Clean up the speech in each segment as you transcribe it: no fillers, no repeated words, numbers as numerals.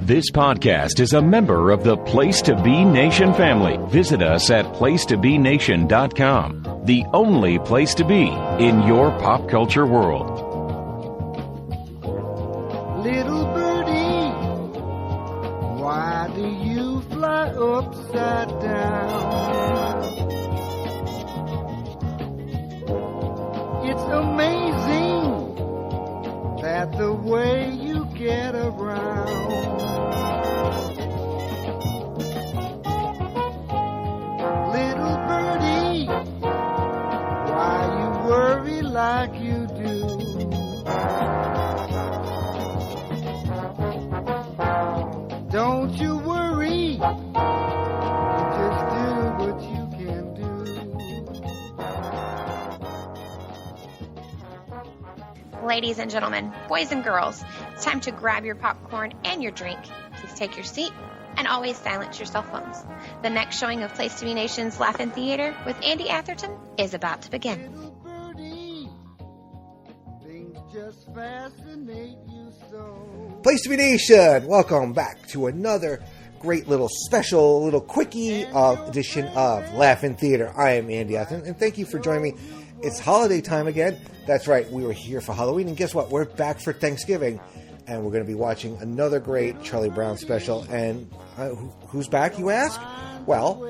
This podcast is a member of the Place to Be Nation family. Visit us at placetobenation.com, the only place to be in your pop culture world. Little birdie, why do you fly upside down? It's amazing that the way you get around. Little birdie, why you worry like you do? Don't you worry, just do what you can do. Ladies and gentlemen, boys and girls, it's time to grab your popcorn and your drink. Please take your seat and always silence your cell phones. The next showing of Place to Be Nation's Laugh-In Theater with Andy Atherton is about to begin. Little birdie, things just fascinate you so. Place to Be Nation, welcome back to another great little special, little quickie edition of Laugh-In Theater. I am Andy Atherton, and thank you for joining me. It's holiday time again. That's right, we were here for Halloween, and guess what? We're back for Thanksgiving, and we're going to be watching another great Charlie Brown special. And who's back, you ask? Well,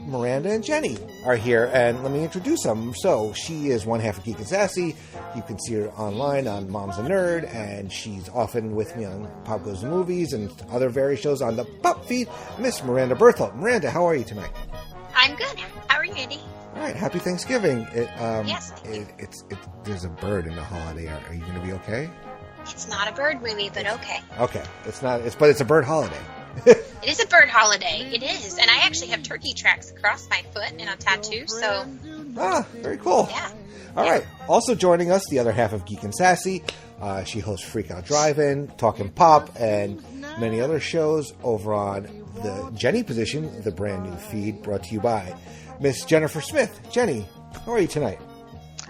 Miranda and Jenny are here, and let me introduce them. So, she is one half of Geek N Sassy. You can see her online on Mom's a Nerd, and she's often with me on Pop Goes the Movies and other various shows on the Pop Feed. Miss Mirandia Berthold. Miranda, how are you tonight? I'm good. How are you, Andy? All right, happy Thanksgiving. Yes. There's a bird in the holiday. Are you going to be okay? It's not a bird movie, but okay. Okay, but it's a bird holiday. It is a bird holiday. It is. And I actually have turkey tracks across my foot and a tattoo, so... Ah, very cool. Yeah. All right. Also joining us, the other half of Geek N Sassy. She hosts Freak Out Drive-In, Talkin' Pop, and many other shows over on the Jenny Position, the brand new feed brought to you by Miss Jennifer Smith. Jenny, how are you tonight?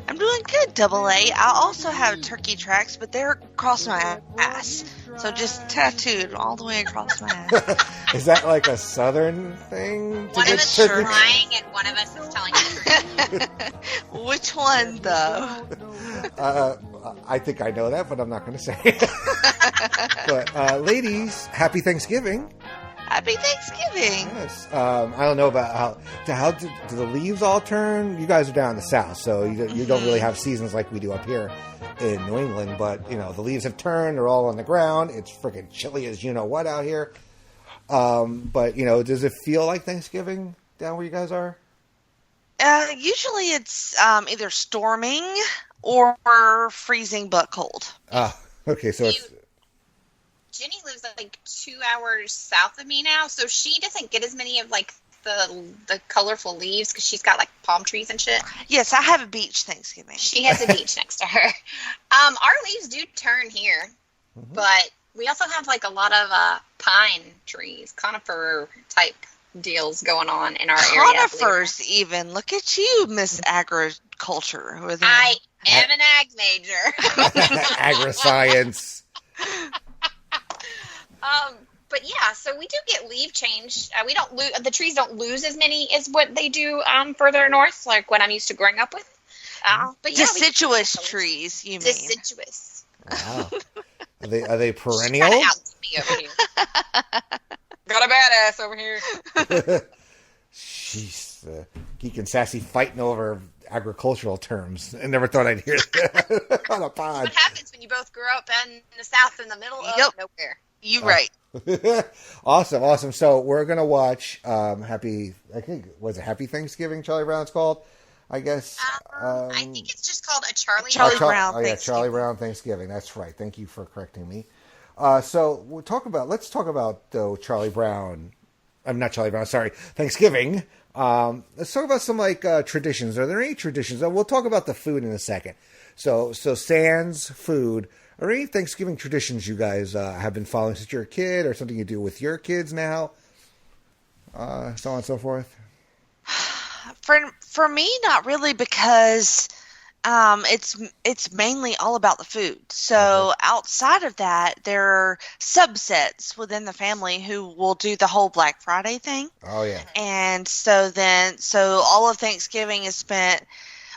I'm doing good, Double A. I also have turkey tracks, but they're across my ass. So just tattooed all the way across my ass. Is that like a southern thing? One of us is lying and one of us is telling the truth. Which one, though? I think I know that, but I'm not going to say it. But, ladies, happy Thanksgiving. Happy Thanksgiving. Yes. I don't know about how do the leaves all turn? You guys are down in the south, so you don't really have seasons like we do up here in New England. But, the leaves have turned. They're all on the ground. It's freaking chilly as you-know-what out here. But, does it feel like Thanksgiving down where you guys are? Usually it's either storming or freezing but cold. Okay, so it's... Jenny lives like 2 hours south of me now, so she doesn't get as many of like the colorful leaves because she's got like palm trees and shit. Yes, I have a beach Thanksgiving. She has a beach next to her. Our leaves do turn here, but we also have like a lot of pine trees, conifer type deals going on in our area. Conifers even. Look at you, Miss Agriculture. I am an ag major. Agri-science. But yeah, so we do get leaf change. We don't lose, the trees don't lose as many as what they do further north, like what I'm used to growing up with. But yeah, deciduous trees, you mean? Deciduous. Wow. Are they perennial? Kind of out me over here. Got a badass over here. Jeez, Geek N Sassy fighting over agricultural terms. I never thought I'd hear that on a pod. What happens when you both grew up in the south in the middle of nowhere? You right. Awesome. So we're gonna watch Happy Thanksgiving? Charlie Brown's called, I guess. I think it's just called a Charlie Brown. Oh yeah, Charlie Brown Thanksgiving. That's right. Thank you for correcting me. So let's talk about Charlie Brown. I'm not Charlie Brown. Sorry, Thanksgiving. Let's talk about some traditions. Are there any traditions? We'll talk about the food in a second. So sans food. Are there any Thanksgiving traditions you guys have been following since you're a kid, or something you do with your kids now? So on and so forth. For me, not really, because It's mainly all about the food. So outside of that, there are subsets within the family who will do the whole Black Friday thing. Oh yeah. And so all of Thanksgiving is spent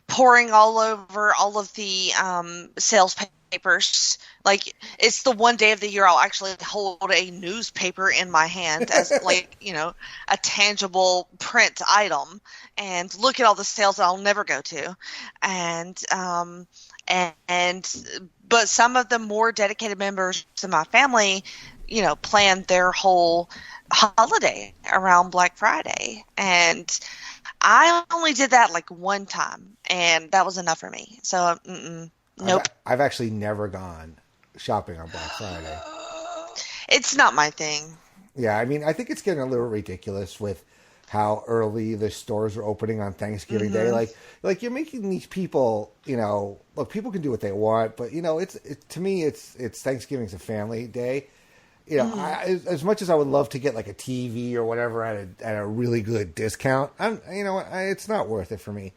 pouring all over all of the sales papers. Like, it's the one day of the year I'll actually hold a newspaper in my hand as like, a tangible print item and look at all the sales that I'll never go to. But some of the more dedicated members of my family, plan their whole holiday around Black Friday. And I only did that like one time, and that was enough for me. So, nope. I've actually never gone shopping on Black Friday. It's not my thing. Yeah, I mean, I think it's getting a little ridiculous with how early the stores are opening on Thanksgiving Day. Like you're making these people, look, people can do what they want, but to me, it's Thanksgiving's a family day. As much as I would love to get like a TV or whatever at a really good discount, it's not worth it for me.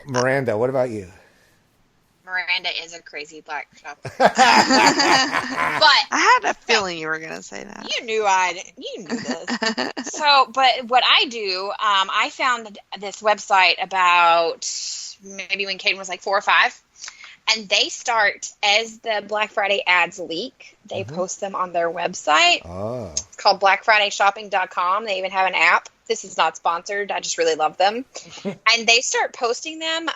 Miranda, what about you? Miranda is a crazy black shopper. But I had a feeling you were going to say that. You knew this. So, but what I do, I found this website about maybe when Caden was like 4 or 5. And they start, as the Black Friday ads leak, they post them on their website. Oh. It's called blackfridayshopping.com. They even have an app. This is not sponsored. I just really love them. And they start posting them.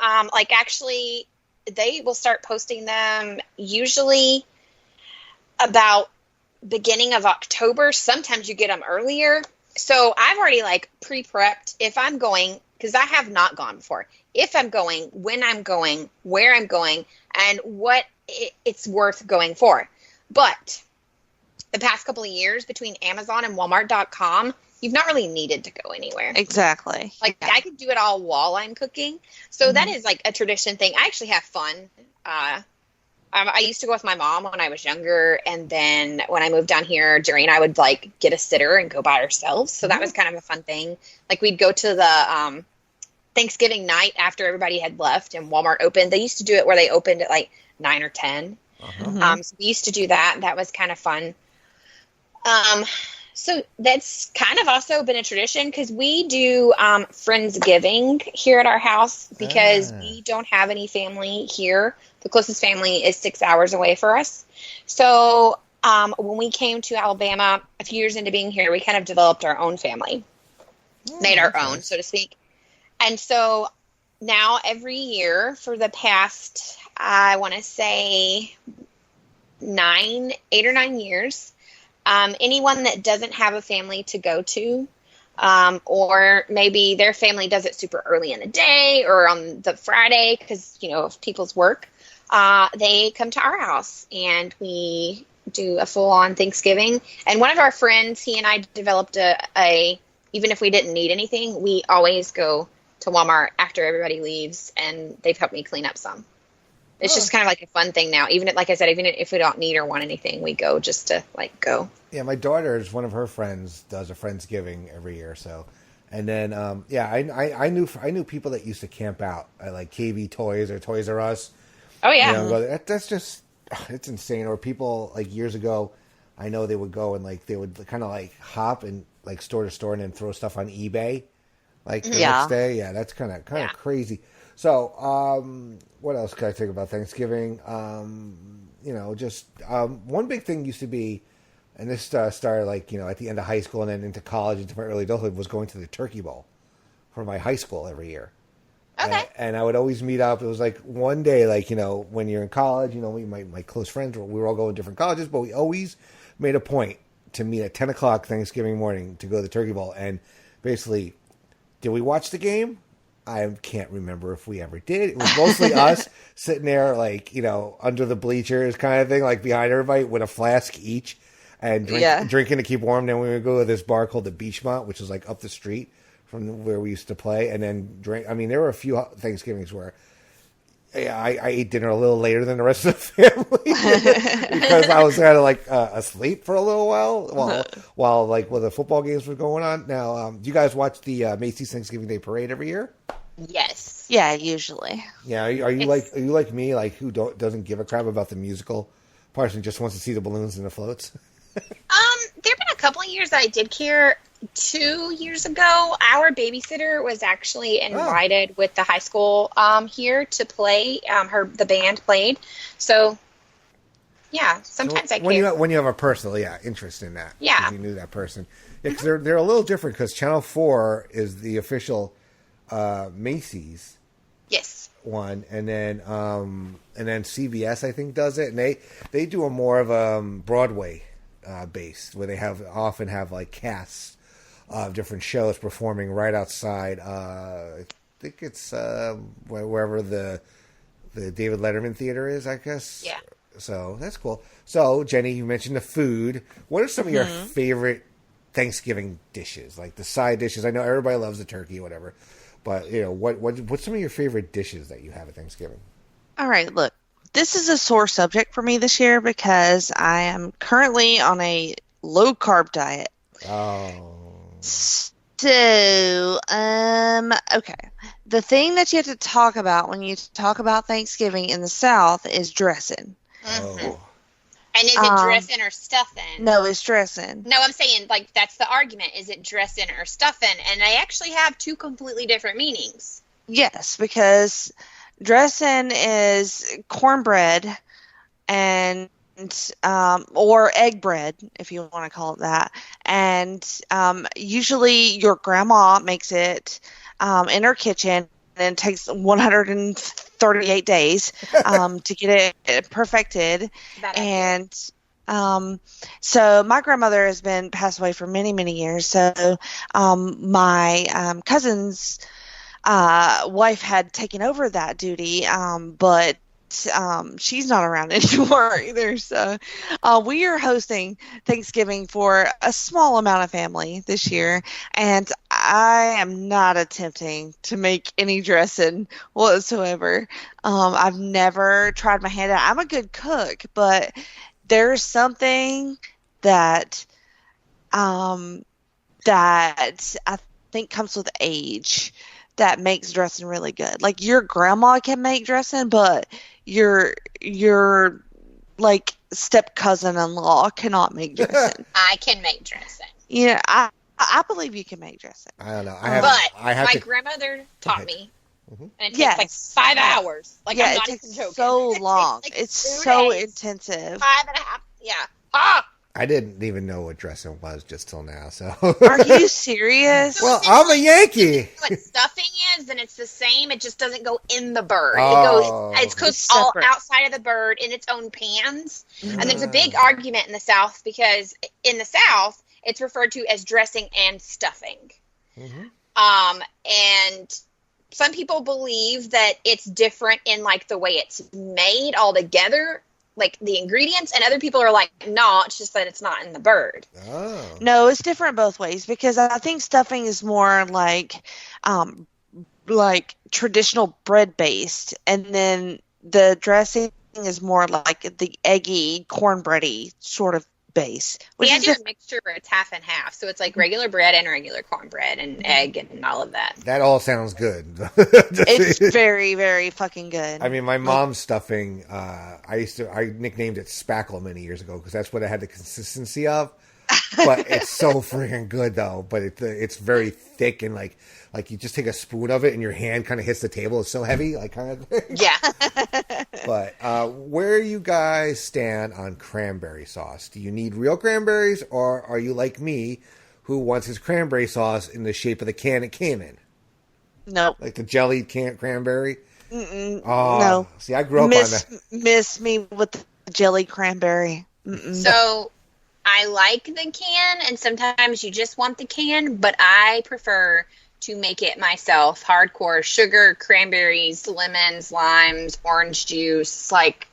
They will start posting them usually about beginning of October. Sometimes you get them earlier. So I've already pre-prepped if I'm going, because I have not gone before. If I'm going, when I'm going, where I'm going, and what it's worth going for. But the past couple of years between Amazon and Walmart.com, you've not really needed to go anywhere. Exactly. I could do it all while I'm cooking. So that is a tradition thing. I actually have fun. I used to go with my mom when I was younger, and then when I moved down here, Jerry I would get a sitter and go by ourselves. So that was kind of a fun thing. We'd go to the Thanksgiving night after everybody had left and Walmart opened. They used to do it where they opened at 9 or 10. So we used to do that. That was kind of fun. So that's kind of also been a tradition because we do Friendsgiving here at our house because we don't have any family here. The closest family is 6 hours away for us. So when we came to Alabama a few years into being here, we kind of developed our own family, made our own, so to speak. And so now every year for the past, I want to say 8 or 9 years, anyone that doesn't have a family to go to, or maybe their family does it super early in the day or on the Friday because, of people's work, they come to our house and we do a full-on Thanksgiving. And one of our friends, he and I developed even if we didn't need anything, we always go to Walmart after everybody leaves, and they've helped me clean up some. It's just kind of a fun thing now. Even if we don't need or want anything, we go just to go. Yeah, my daughter's one of her friends does a Friendsgiving every year. So, and then I knew people that used to camp out at KB Toys or Toys R Us. Oh yeah, that's just it's insane. Or people years ago, I know they would go and they would kind of hop and store to store and then throw stuff on eBay. The next day, yeah, that's kind of crazy. So, what else can I think about Thanksgiving? One big thing used to be, and this started at the end of high school and then into college, into my early adulthood, was going to the Turkey Bowl for my high school every year. Okay. And I would always meet up. It was one day, when you're in college, my close friends, we were all going to different colleges, but we always made a point to meet at 10 o'clock Thanksgiving morning to go to the Turkey Bowl. And basically, did we watch the game? I can't remember if we ever did. It was mostly us sitting there, under the bleachers kind of thing, behind everybody with a flask each and drinking to keep warm. Then we would go to this bar called the Beachmont, which is up the street from where we used to play, and then drink. I mean, there were a few Thanksgivings where I ate dinner a little later than the rest of the family because I was kind of asleep for a little while the football games were going on. Now, do you guys watch the Macy's Thanksgiving Day Parade every year? Yes. Yeah, usually. Yeah, are you like me, like who doesn't give a crap about the musical parts and just wants to see the balloons and the floats? There have been a couple of years that I did care. 2 years ago, our babysitter was actually invited with the high school here to play. The band played. So, yeah, sometimes I care. When you have a personal interest in that. Yeah. You knew that person. Yeah, because they're a little different because Channel 4 is the official Macy's Yes. one, and then CBS I think does it, and they do a more of a Broadway based where they often have like casts of different shows performing right outside. I think it's wherever the David Letterman Theater is, I guess. Yeah. So that's cool. So Jenny, you mentioned the food. What are some of your favorite Thanksgiving dishes, like the side dishes? I know everybody loves the turkey, whatever, but what's some of your favorite dishes that you have at Thanksgiving? All right, look, this is a sore subject for me this year because I am currently on a low carb diet. Oh. So, okay. The thing that you have to talk about when you talk about Thanksgiving in the South is dressing. Oh. And is it dressing or stuffing? No, it's dressing. No, I'm saying, like, that's the argument. Is it dressing or stuffing? And they actually have two completely different meanings. Yes, because dressing is cornbread and or egg bread, if you want to call it that. And usually your grandma makes it in her kitchen, and it takes 138 days to get it perfected. And so my grandmother has been passed away for many, many years. So my cousin's wife had taken over that duty, but she's not around anymore either. So we are hosting Thanksgiving for a small amount of family this year, and I am not attempting to make any dressing whatsoever. I've never tried my hand at. I'm a good cook, but there's something that that I think comes with age that makes dressing really good. Like your grandma can make dressing, but your like step cousin-in-law cannot make dressing. I can make dressing. Yeah, I believe you can make dressing. I don't know. My grandmother taught me, and it takes like 5 hours. Like, I'm not even joking. So long. It it's takes, like, so 2 days, intensive. 5.5. Yeah. Ah. I didn't even know what dressing was just till now. So Are you serious? Well, I'm a Yankee. What stuffing is, then it's the same. It just doesn't go in the bird. It's cooked It's all separate. outside of the bird in its own pans. And there's a big argument in the South because in the South, it's referred to as dressing and stuffing. And some people believe that it's different in like the way it's made altogether, like the ingredients, and other people are like, no, it's just that it's not in the bird. Oh. No, it's different both ways because I think stuffing is more like traditional bread based, and then the dressing is more like the eggy cornbready sort of base. Which I do a mixture where it's half and half, so it's like regular bread and regular cornbread and egg and all of that. That all sounds good. It's very, very fucking good. I mean, my mom's stuffing, I nicknamed it spackle many years ago because that's what it had the consistency of. But it's so freaking good though. But it's very thick and like you just take a spoon of it and your hand kind of hits the table. It's so heavy, like kind of thing. Yeah. But where you guys stand on cranberry sauce? Do you need real cranberries, or are you like me, who wants his cranberry sauce in the shape of the can it came in? No. Like the jellied cranberry? Mm-mm. Oh, No. See, I grew up on that. Miss me with the jelly cranberry. Mm-mm. So I like the can, and sometimes you just want the can, but I prefer to make it myself. Hardcore sugar, cranberries, lemons, limes, orange juice. Like,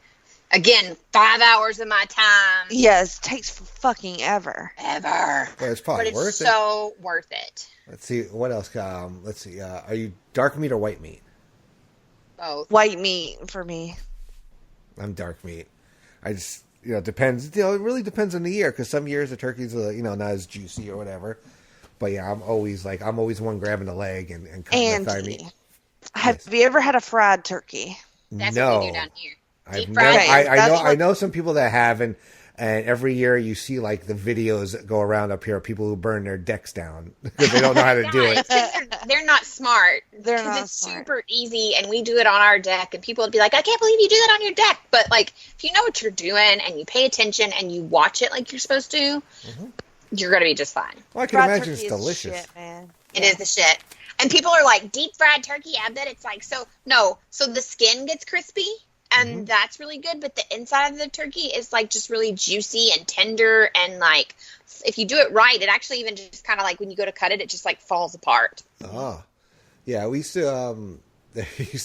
again, 5 hours of my time. Yes, it takes fucking ever. Ever. Well, it's probably But worth it's it. so worth it. Let's see what else. Let's see. Are you dark meat or white meat? Both. White meat for me. I'm dark meat. I just it depends. It really depends on the year because some years the turkey's not as juicy or whatever. But yeah, I'm always one grabbing the leg and cutting the thigh meat. Have you ever had a fried turkey? That's no. what we do down here. Deep I've fried. never, I know some people that have, and every year you see like the videos that go around up here of people who burn their decks down because they don't know how to do it. They're not smart. They're not it's smart. super easy, and we do it on our deck, and people would be like, I can't believe you do that on your deck. But like, if you know what you're doing and you pay attention and you watch it like you're supposed to, you're going to be just fine. Well, I can Fried imagine it's turkey is delicious. shit, man. It is the shit. And people are like, deep fried turkey, I bet it's like, so the skin gets crispy, and that's really good, but the inside of the turkey is like just really juicy and tender, and like, if you do it right, it actually even just kind of like when you go to cut it, it just like falls apart. Oh, yeah. We used to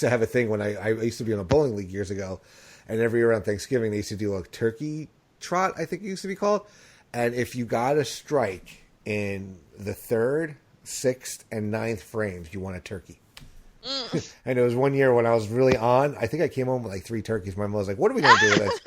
have a thing when I used to be in a bowling league years ago, and every year around Thanksgiving they used to do a turkey trot, I think it used to be called. And if you got a strike in the 3rd, 6th, and 9th frames, you won a turkey. And it was one year when I was really on. I think I came home with like 3 turkeys. My mom was like, "What are we going to do with this?"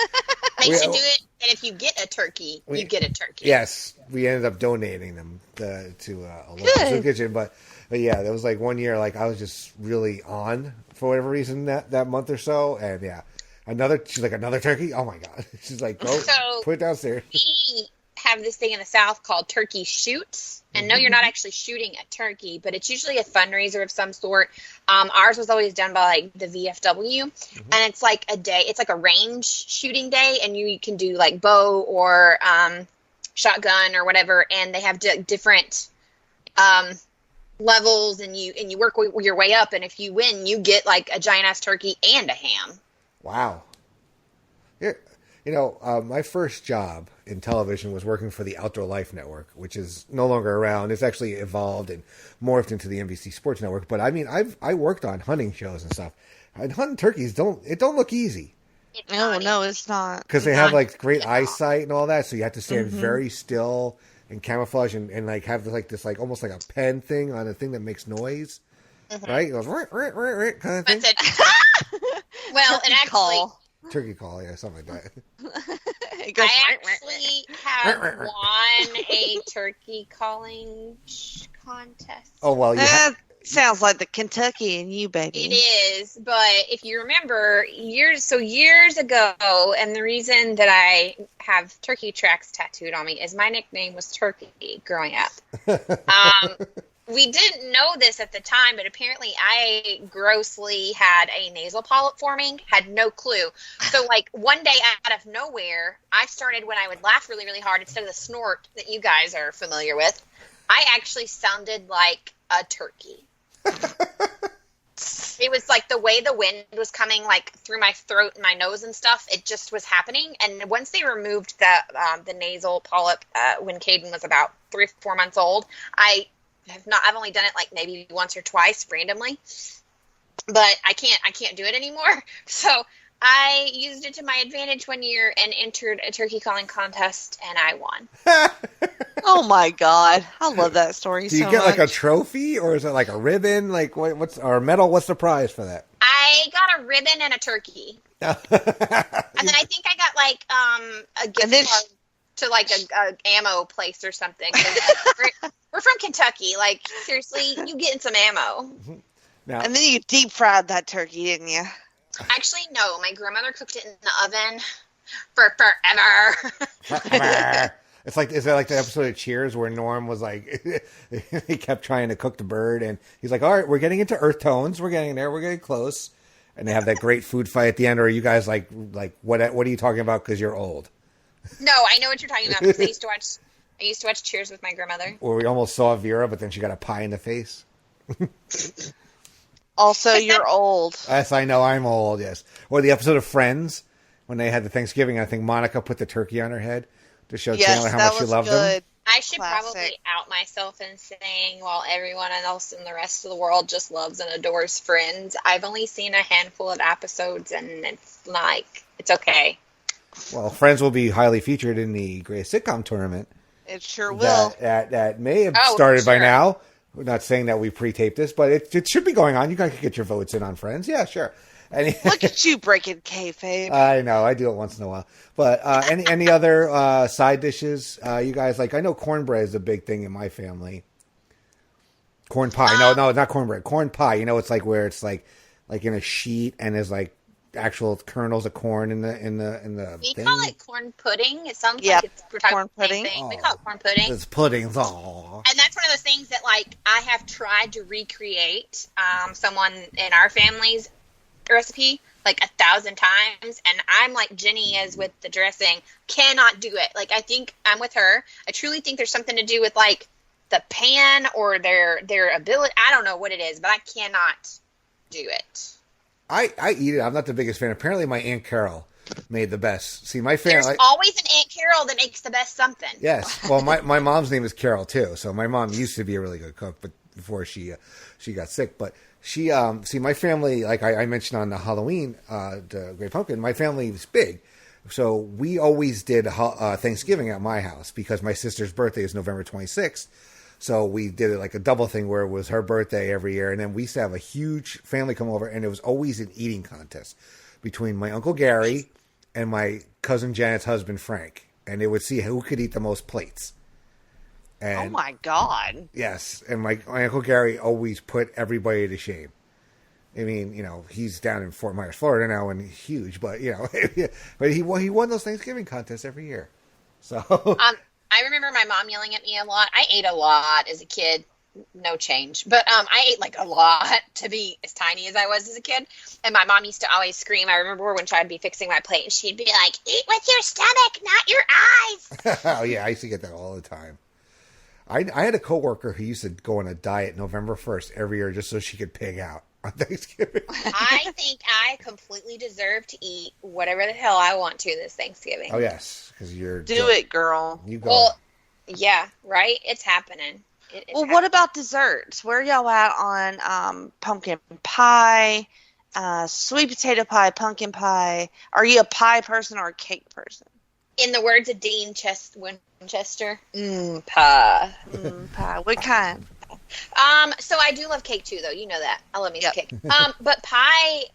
They should do it, and if you get a turkey, you get a turkey. Yes, we ended up donating them to a local kitchen. But yeah, there was like one year like I was just really on for whatever reason that month or so, and yeah, she's like, another turkey. Oh my god, she's like, go put it downstairs. We have this thing in the South called turkey shoots. And no, you're not actually shooting a turkey, but it's usually a fundraiser of some sort. Ours was always done by like the VFW, and it's like a day. It's like a range shooting day, and you can do like bow or shotgun or whatever. And they have different levels, and you work your way up. And if you win, you get like a giant ass turkey and a ham. Wow. Yeah. My first job in television was working for the Outdoor Life Network, which is no longer around. It's actually evolved and morphed into the NBC Sports Network. But I mean, I worked on hunting shows and stuff. And hunting turkeys don't look easy. No, it's not. Because they have like great eyesight and all that, so you have to stand very still and camouflage and like have like this like almost like a pen thing on a thing that makes noise, right? It goes kind of thing. Well, it actually. Turkey call, yeah, something like that. I actually have won a turkey calling contest. Oh, well, that sounds like the Kentucky in you, baby. It is, but if you remember, years ago, and the reason that I have turkey tracks tattooed on me is my nickname was Turkey growing up. We didn't know this at the time, but apparently I grossly had a nasal polyp forming, had no clue. So, like, one day out of nowhere, I started when I would laugh really, really hard, instead of the snort that you guys are familiar with, I actually sounded like a turkey. It was like the way the wind was coming, like, through my throat and my nose and stuff, it just was happening. And once they removed the nasal polyp when Caden was about 3 or 4 months old, I've only done it like maybe once or twice randomly, but I can't do it anymore. So I used it to my advantage one year and entered a turkey calling contest, and I won. Oh my god, I love that story. Do you get like a trophy, or is it like a ribbon? Like what's or a medal? What's the prize for that? I got a ribbon and a turkey, and then I think I got like a gift card to like a ammo place or something. We're from Kentucky. Like, seriously, you getting some ammo. Now, and then you deep fried that turkey, didn't you? Actually, no. My grandmother cooked it in the oven for forever. Is that like the episode of Cheers where Norm was like, he kept trying to cook the bird, and he's like, all right, we're getting into earth tones. We're getting there. We're getting close. And they have that great food fight at the end. Or are you guys like what are you talking about because you're old? No, I know what you're talking about because I used to watch Cheers with my grandmother. Where we almost saw Vera, but then she got a pie in the face. Also, you're old. Yes, I know I'm old, yes. Or the episode of Friends, when they had the Thanksgiving, I think Monica put the turkey on her head to show Chandler how much she loved him. I should probably out myself in saying, while everyone else in the rest of the world just loves and adores Friends, I've only seen a handful of episodes, and it's okay. Well, Friends will be highly featured in the Greatest Sitcom Tournament. It sure will. That may have started by now. We're not saying that we pre-taped this, but it should be going on. You guys can get your votes in on Friends. Yeah, sure. Look at you breaking kayfabe. I know. I do it once in a while. But any other side dishes you guys like? I know cornbread is a big thing in my family. Corn pie. No, not cornbread. Corn pie. You know, it's like where it's like in a sheet and there's like actual kernels of corn in the We thing. call it corn pudding. It sounds like we're talking corn about the pudding. same thing. We call it corn pudding. It's puddings. Aw. And that's one of those things that, like, I have tried to recreate someone in our family's recipe like 1,000 times, and I'm like Jenny is with the dressing, cannot do it. Like, I think I'm with her. I truly think there's something to do with like the pan or their ability. I don't know what it is, but I cannot do it. I eat it. I'm not the biggest fan. Apparently, my Aunt Carol made the best. See, my family. There's always an Aunt Carol that makes the best something. Yes. Well, my mom's name is Carol too. So my mom used to be a really good cook, but before she got sick. But she see, my family, like I mentioned on the Halloween, the Great Pumpkin, my family was big. So we always did Thanksgiving at my house because my sister's birthday is November 26th. So we did it like a double thing where it was her birthday every year. And then we used to have a huge family come over, and it was always an eating contest between my Uncle Gary and my cousin Janet's husband, Frank. And they would see who could eat the most plates. And, Oh my God. yes. And my Uncle Gary always put everybody to shame. I mean, you know, he's down in Fort Myers, Florida now, and he's huge. But, you know, but he won those Thanksgiving contests every year. So... I remember my mom yelling at me a lot. I ate a lot as a kid, no change. But I ate like a lot to be as tiny as I was as a kid. And my mom used to always scream. I remember when I'd be fixing my plate, and she'd be like, "Eat with your stomach, not your eyes." Oh, yeah, I used to get that all the time. I had a coworker who used to go on a diet November 1st every year just so she could pig out on Thanksgiving. I think I completely deserve to eat whatever the hell I want to this Thanksgiving. Oh, yes, because you're... Do it, girl. You go. Well, yeah, right? It's happening. Well, what about desserts? Where y'all at on pumpkin pie, sweet potato pie, pumpkin pie? Are you a pie person or a cake person? In the words of Dean Winchester, Pie. Pie. What kind? So I do love cake too, though. You know that. I love me some cake. But pie,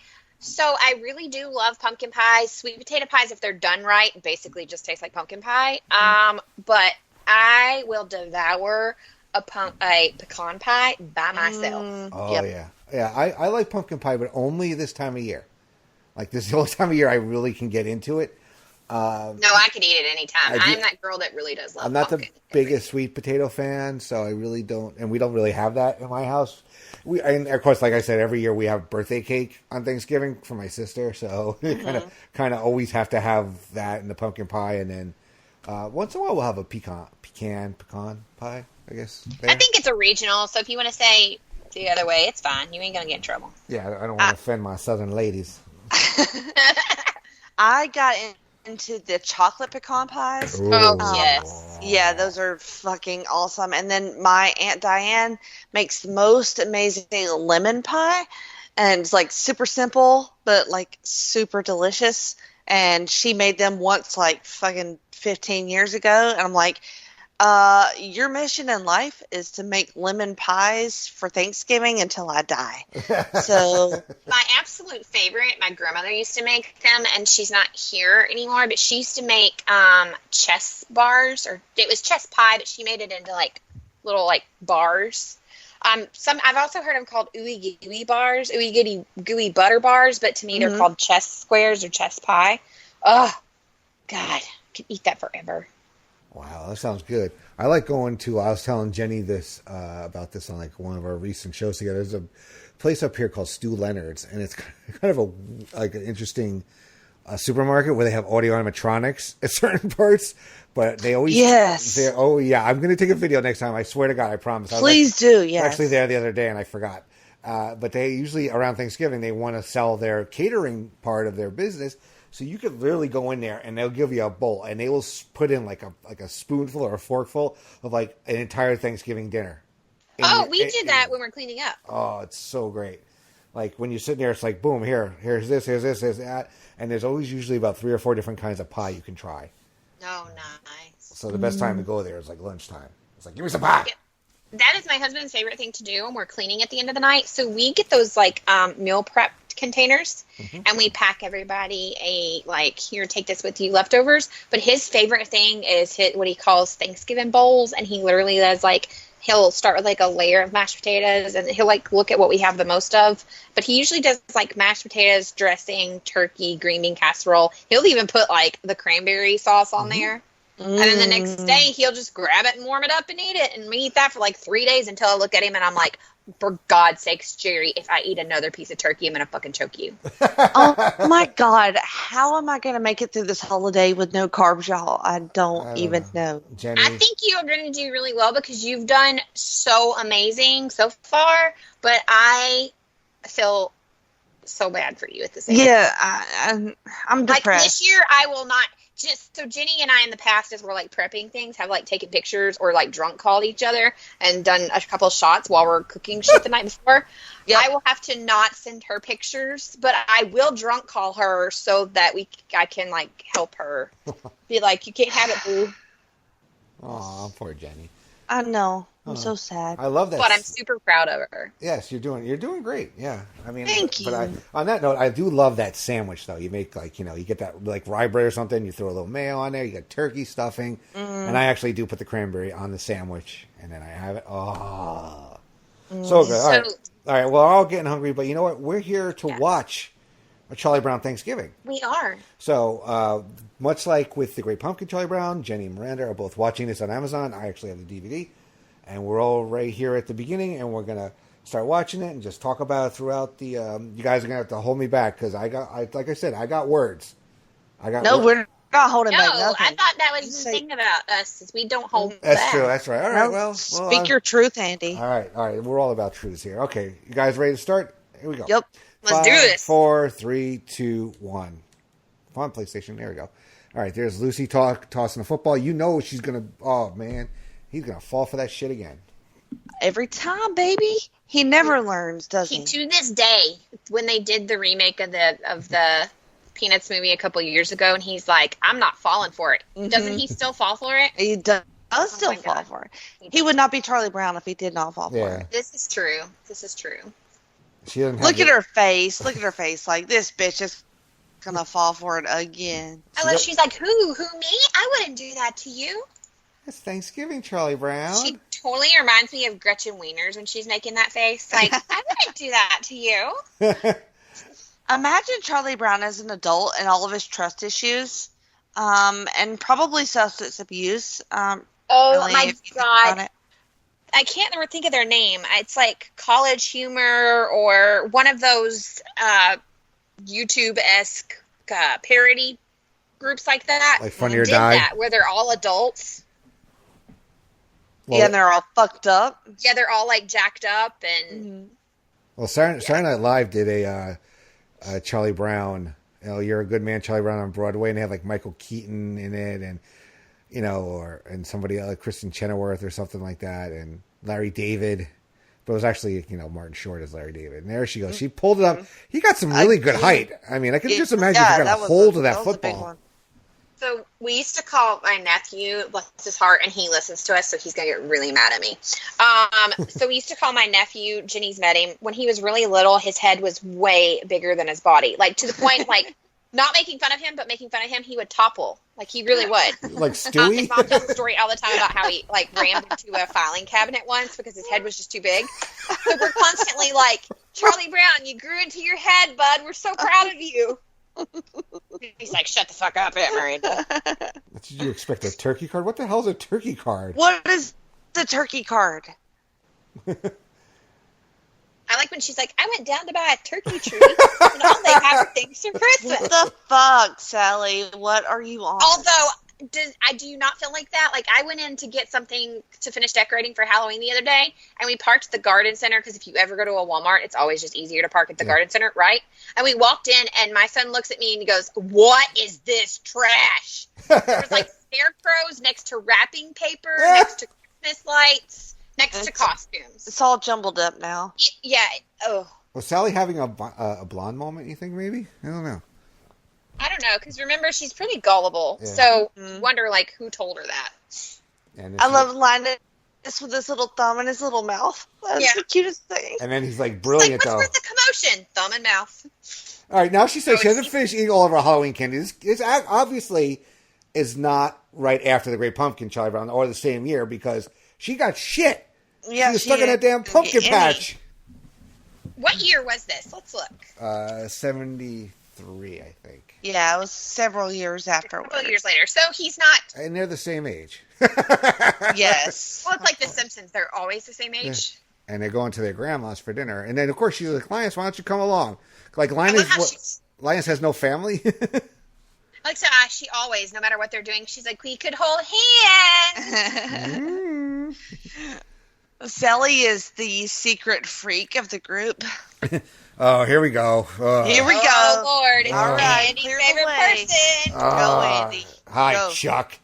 so I really do love pumpkin pies. Sweet potato pies, if they're done right, basically just taste like pumpkin pie. But I will devour a pecan pie by myself. Oh, Yep. yeah. Yeah, I like pumpkin pie, but only this time of year. Like, this is the only time of year I really can get into it. No, I could eat it any time. I do- I'm that girl that really does love I'm not the pumpkin. biggest sweet potato fan, so I really don't, and we don't really have that in my house. And of course, like I said, every year we have birthday cake on Thanksgiving for my sister, so kind of always have to have that and the pumpkin pie, and then once in a while we'll have a pecan pie, I guess. There. I think it's a regional, so if you want to say the other way, it's fine. You ain't going to get in trouble. Yeah, I don't want to offend my southern ladies. I got into the chocolate pecan pies. Ooh. Oh, yes. Yeah, those are fucking awesome. And then my Aunt Diane makes the most amazing lemon pie. And it's like super simple, but like super delicious. And she made them once like fucking 15 years ago. And I'm like, your mission in life is to make lemon pies for Thanksgiving until I die. So My absolute favorite, my grandmother used to make them, and she's not here anymore, but she used to make chess bars, or it was chess pie, but she made it into like little like bars. I've also heard them called ooey gooey bars, ooey gooey butter bars, but to me they're called chess squares or chess pie. Oh, God, I could eat that forever. Wow, that sounds good. I like going to, I was telling Jenny this about this on like one of our recent shows together. There's a place up here called Stu Leonard's, and it's kind of an interesting supermarket where they have audio animatronics at certain parts, but they always... Yes. Oh, yeah, I'm going to take a video next time. I swear to God, I promise. please do, yes. Actually there the other day, and I forgot. But they usually, around Thanksgiving, they want to sell their catering part of their business. So you could literally go in there and they'll give you a bowl and they will put in like a spoonful or a forkful of like an entire Thanksgiving dinner. We did that when we're cleaning up. Oh, it's so great. Like when you're sitting there, it's like, boom, here's this, here's that. And there's always usually about 3 or 4 different kinds of pie you can try. Oh, nice. So the best time to go there is like lunchtime. It's like, give me some pie. That is my husband's favorite thing to do when we're cleaning at the end of the night. So we get those like meal prep containers, and we pack everybody here, take this with you leftovers. But his favorite thing is what he calls Thanksgiving bowls, and he literally does like he'll start with like a layer of mashed potatoes, and he'll like look at what we have the most of. But he usually does like mashed potatoes, dressing, turkey, green bean casserole. He'll even put like the cranberry sauce on there. And then the next day, he'll just grab it and warm it up and eat it. And we eat that for like 3 days until I look at him and I'm like, for God's sakes, Jerry, if I eat another piece of turkey, I'm going to fucking choke you. Oh my God. How am I going to make it through this holiday with no carbs, y'all? I don't even know. Jenny. I think you are going to do really well because you've done so amazing so far. But I feel so bad for you at the same time. Yeah, I'm depressed. Like this year, I will not. So Jenny and I in the past, as we're like prepping things, have like taken pictures or like drunk called each other and done a couple of shots while we're cooking shit the night before. Yep. I will have to not send her pictures, but I will drunk call her so that I can like help her. Be like, you can't have it, boo. Oh, poor Jenny. I know. I'm so sad. I love that. But I'm super proud of her. Yes, you're doing great. Yeah, I mean, thank you. But on that note, I do love that sandwich though. You make like, you get that like rye bread or something. You throw a little mayo on there. You got turkey stuffing, and I actually do put the cranberry on the sandwich, and then I have it. Oh, so good. All right. Well, we're all getting hungry, but you know what? We're here to watch a Charlie Brown Thanksgiving. We are. So much like with the Great Pumpkin, Charlie Brown, Jenny and Miranda are both watching this on Amazon. I actually have the DVD. And we're all right here at the beginning, and we're going to start watching it and just talk about it throughout the... you guys are going to have to hold me back, because like I said, I got words. We're not holding back nothing. I thought that was the thing about us, is we don't hold back. That's true, that's right. All right, well... Speak your truth, Andy. All right, we're all about truths here. Okay, you guys ready to start? Here we go. Yep. Let's do this. 4, 3, 2, 1. Come on, PlayStation, there we go. All right, there's Lucy tossing the football. You know she's going to... Oh, man. He's going to fall for that shit again. Every time, baby. He never learns, does he? To this day, when they did the remake of the Peanuts movie a couple years ago, and he's like, I'm not falling for it. Mm-hmm. Doesn't he still fall for it? He does still fall for it. He would not be Charlie Brown if he did not fall for it. This is true. She doesn't Look at her face. Look at her face. Like, this bitch is going to fall for it again. I love, she's like, who, me? I wouldn't do that to you. It's Thanksgiving, Charlie Brown. She totally reminds me of Gretchen Wieners when she's making that face. Like, I wouldn't do that to you. Imagine Charlie Brown as an adult and all of his trust issues, and probably substance abuse. Oh, really, my God. I can't ever think of their name. It's like College Humor or one of those YouTube-esque parody groups like that. Like Funny or Die? That, where they're all adults. Well, and they're all fucked up. Yeah, they're all like jacked up and. Mm-hmm. Well, Saturday Night Live did a Charlie Brown. You're a Good Man, Charlie Brown on Broadway, and they had like Michael Keaton in it, and and somebody like Kristen Chenoweth or something like that, and Larry David. But it was actually Martin Short as Larry David. And there she goes. She pulled it up. He got some really good height. I mean, I can just imagine if he got a hold of that football. So we used to call my nephew, bless his heart, and he listens to us, so he's going to get really mad at me. So we used to call my nephew, Jenny's met him, when he was really little, his head was way bigger than his body. Like, to the point, like, not making fun of him, but making fun of him, he would topple. Like, he really would. Like Stewie? His mom tells the story all the time about how he, like, rammed into a filing cabinet once because his head was just too big. So we're constantly like, Charlie Brown, you grew into your head, bud. We're so proud of you. He's like, shut the fuck up, Aunt Miranda. Did you expect a turkey card? What the hell is a turkey card? What is the turkey card? I like when she's like, I went down to buy a turkey tree, and all they have are things for Christmas. What the fuck, Sally? What are you on? Although, do you not feel like that? Like, I went in to get something to finish decorating for Halloween the other day, and we parked at the garden center, because if you ever go to a Walmart, it's always just easier to park at the garden center, right? And we walked in, and my son looks at me, and he goes, what is this trash? There was, like, scarecrows next to wrapping paper, next to Christmas lights, next to costumes. It's all jumbled up now. Yeah. Oh. Was Sally having a blonde moment, you think, maybe? I don't know. I don't know, because remember, she's pretty gullible. Yeah. So, wonder, like, who told her that. I love Linus with his little thumb and his little mouth. That's the cutest thing. And then he's, like, brilliant, though. What's with the commotion? Thumb and mouth. All right, now she says she hasn't finished eating all of her Halloween candy. This obviously is not right after the Great Pumpkin, Charlie Brown, or the same year, because she got shit Yeah, she was stuck in that damn pumpkin patch. What year was this? Let's look. 73, I think. Yeah, it was several years after. A couple years later. So he's not. And they're the same age. Yes. Well, it's like The Simpsons. They're always the same age. And they're going to their grandma's for dinner. And then, of course, she's like, Linus, why don't you come along? Like, Linus has no family. Like, so she always, no matter what they're doing, she's like, we could hold hands. Sally is the secret freak of the group. Oh, here we go. Here we go. Oh, Lord. It's All right, Andy's clear the favorite way. person. Go, Andy. Hi, Go. Chuck.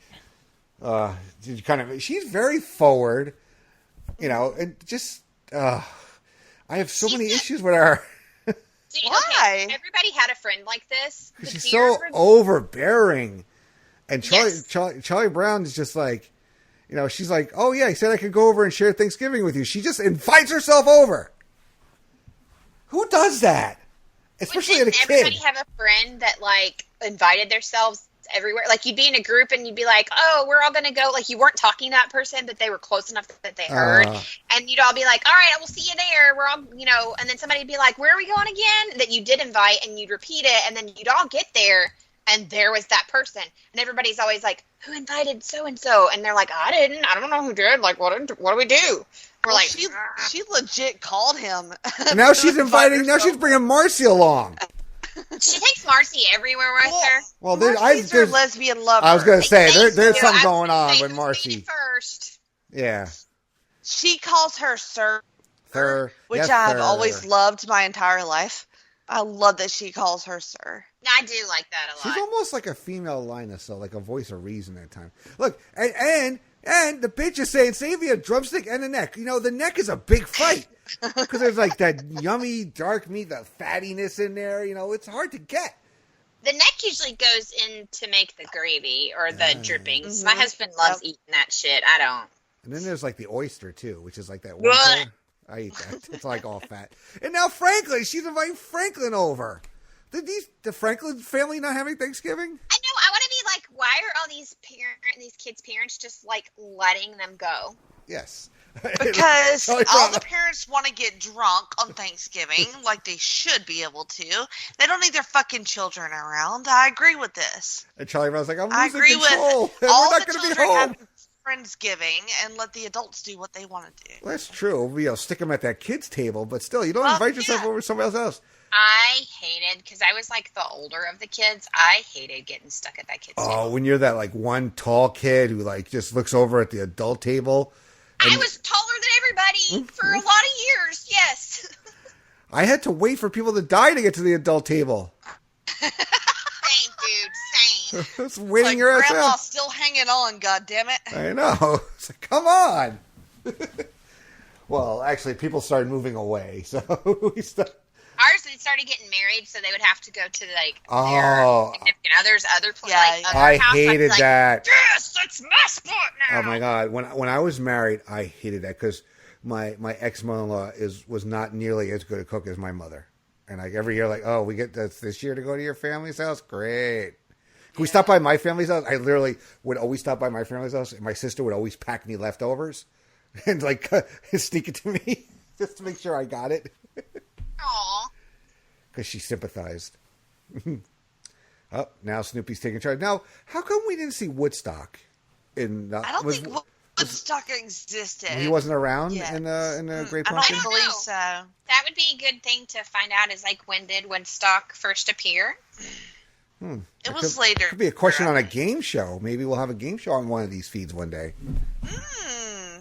She's very forward, and just, I have so many issues with her. See, Why? Okay, everybody had a friend like this. The She's deer so was- overbearing. And Yes. Charlie Brown is just like, she's like, oh yeah, he said I could go over and share Thanksgiving with you. She just invites herself over. Who does that? Especially at a kid. Everybody have a friend that like invited themselves everywhere. Like you'd be in a group and you'd be like, oh, we're all going to go. Like you weren't talking to that person, but they were close enough that they heard. And you'd all be like, all right, I will see you there. We're all, and then somebody'd be like, where are we going again? That you did invite, and you'd repeat it. And then you'd all get there. And there was that person. And everybody's always like, who invited so-and-so? And they're like, I didn't. I don't know who did. Like, what do we do? We're like, she legit called him. And now she's now she's bringing Marcy along. she takes Marcy everywhere with her. Well, Marcy's her lesbian lover. I was going to say, there's Thank you. something I going on say with who's Marcy. made it first. Yeah. She calls her sir, which Yes, I've sir. always loved my entire life. I love that she calls her sir. I do like that a lot. She's almost like a female Linus, though, like a voice of reason at times. Look, and the bitch is saying, save me a drumstick and the neck. The neck is a big fight. Because there's like that yummy dark meat, the fattiness in there. It's hard to get. The neck usually goes in to make the gravy or the drippings. My husband loves eating that shit. I don't. And then there's like the oyster, too, which is like that one What? color. I eat that. It's like all fat. And now Franklin, she's inviting Franklin over. Did the Franklin family not having Thanksgiving? I know. I want to be like, why are all these kids' parents just like letting them go? Yes. Because Charlie all Brown. the parents want to get drunk on Thanksgiving, like they should be able to. They don't need their fucking children around. I agree with this. And Charlie Brown's like, I'm I losing agree control. with We're all not the going to be children home. having Friendsgiving and let the adults do what they want to do. Well, that's true. Stick them at that kid's table, but still, you don't invite yourself over to somebody else's house. I hated, because I was like the older of the kids, I hated getting stuck at that kid's Oh, table. when you're that like one tall kid who like just looks over at the adult table. I was taller than everybody for a lot of years, yes. I had to wait for people to die to get to the adult table. Same, dude, same. I was waiting Like, your ass Grandma's out. still hanging on, goddammit. I know. It's like, come on. Well, actually, people started moving away, so we started. Ours, they started getting married, so they would have to go to like Oh. their significant others, other places. Yeah, like, other I house. I'd be hated like, that. Yes, that's my spot now. Oh my god! When I was married, I hated that because my ex mother-in-law was not nearly as good a cook as my mother, and like every year, like, oh, we get this year to go to your family's house. Great. Can we stop by my family's house? I literally would always stop by my family's house, and my sister would always pack me leftovers and like sneak it to me just to make sure I got it Aw. because she sympathized. Oh, now Snoopy's taking charge. Now, how come we didn't see Woodstock? I don't think Woodstock existed. He wasn't around Yes. in the Great I Pumpkin. don't believe know. so. That would be a good thing to find out is like when did Woodstock first appear? It was later. Could be a question on a game show. Maybe we'll have a game show on one of these feeds one day.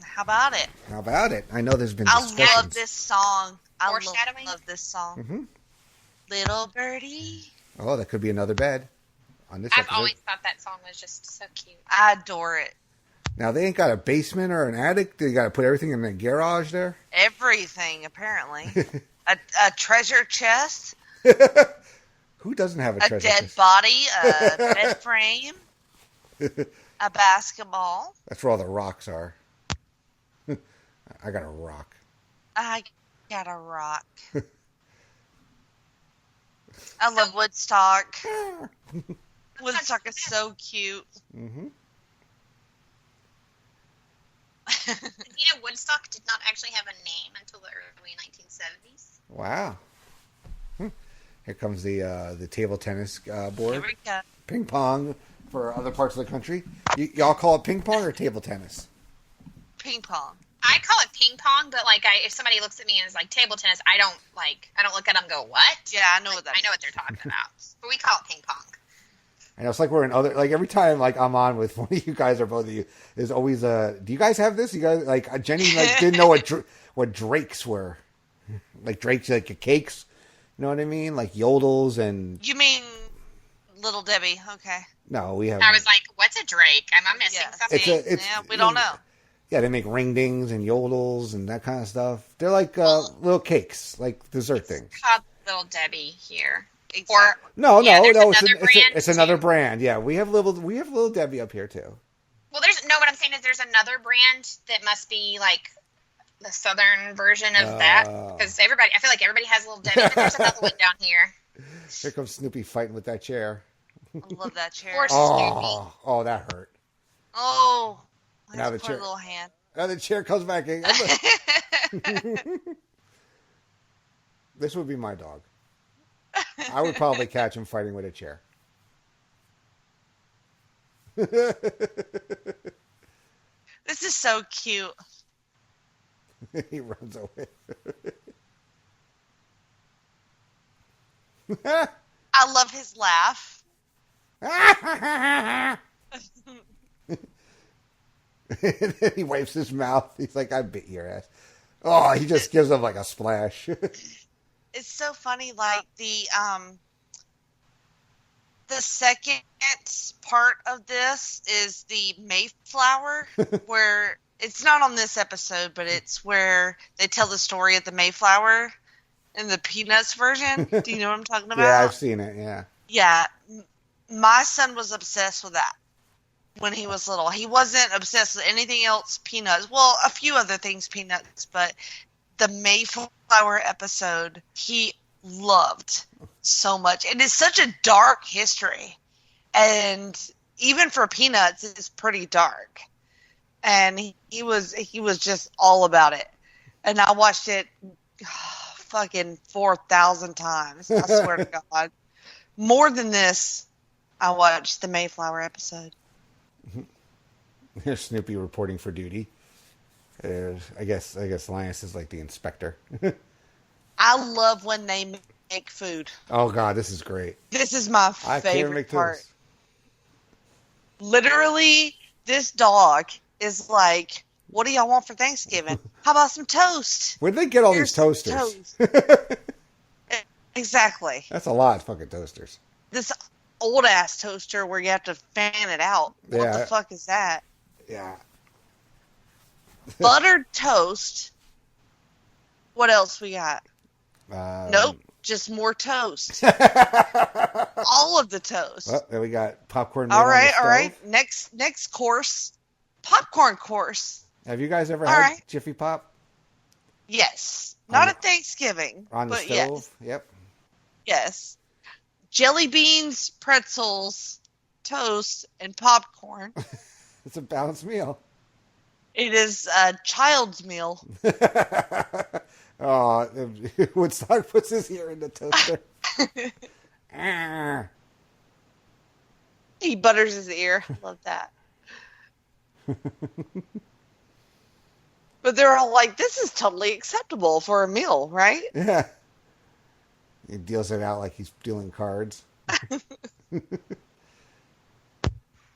How about it? How about it? I know there's been I discussions. love this song. I Foreshadowing? love this song. Mm-hmm. Little birdie. Oh, that could be another bed on this I've episode. always thought that song was just so cute. I adore it. Now, they ain't got a basement or an attic. They got to put everything in the garage there. Everything, apparently. a treasure chest, Who doesn't have a a treasure dead chest? body, a bed frame, a basketball. That's where all the rocks are. I got a rock. I got a rock. I love Woodstock. Woodstock is so cute. Mm-hmm. Woodstock did not actually have a name until the early 1970s. Wow. Here comes the table tennis board. Here we go. Ping pong for other parts of the country. Y'all call it ping pong or table tennis? Ping pong. I call it ping pong, but like, if somebody looks at me and is like table tennis, I don't look at them and go, what? Yeah, I know what that I know what they're talking about. But we call it ping pong. I know it's like we're in other, like every time like I'm on with one of you guys or both of you, there's always do you guys have this? You guys like Jenny like didn't know what drakes were, like drakes like your cakes, you know what I mean? Like yodels and. You mean Little Debbie? Okay. No, we have. I was like, what's a drake? Am I missing something? It's we don't know. Yeah, they make ring dings and yodels and that kind of stuff. They're like little cakes, like dessert things. It's called Little Debbie here. Exactly. Or No, brand it's another brand. Yeah, we have Little Debbie up here too. Well, what I'm saying is there's another brand that must be like the southern version of that, because I feel like everybody has Little Debbie. And there's another one down here. Here comes Snoopy fighting with that chair. I love that chair. Or Snoopy. Oh, that hurt. Oh, Now the poor chair. little hand. Now the chair comes back in. This would be my dog. I would probably catch him fighting with a chair. This is so cute. He runs away. I love his laugh. And then he wipes his mouth. He's like, I bit your ass. Oh, he just gives him like a splash. It's so funny, like the second part of this is the Mayflower, where it's not on this episode, but it's where they tell the story of the Mayflower in the Peanuts version. Do you know what I'm talking about? Yeah, I've seen it, yeah. Yeah, my son was obsessed with that when he was little. He wasn't obsessed with anything else Peanuts. Well, a few other things Peanuts, but the Mayflower episode he loved so much. And it's such a dark history. And even for Peanuts, it's pretty dark. And he was just all about it. And I watched it fucking 4,000 times. I swear to God. More than this, I watched the Mayflower episode. Here's Snoopy reporting for duty. I guess Linus is like the inspector. I love when they make food. Oh God, this is great. This is my I can't favorite make part. this. Literally, this dog is like, what do y'all want for Thanksgiving? How about some toast? Where'd they get all Here's these toasters? toast. Exactly. That's a lot of fucking toasters. This old ass toaster where you have to fan it out. What Yeah. the fuck is that? Yeah. Buttered toast. What else we got? Nope. Just more toast. All of the toast. Well, there we got popcorn. Made All on the right, all stove. right. Next course. Popcorn course. Have you guys ever All had right. Jiffy Pop Yes. On Not the- at Thanksgiving. on the but stove? yes. Yep. Yes. Jelly beans, pretzels, toast, and popcorn. It's a balanced meal. It is a child's meal. Oh, Woodstock puts his ear in the toaster. Ah. He butters his ear. Love that. But they're all like, this is totally acceptable for a meal, right? Yeah. He deals it out like he's dealing cards. Ooh,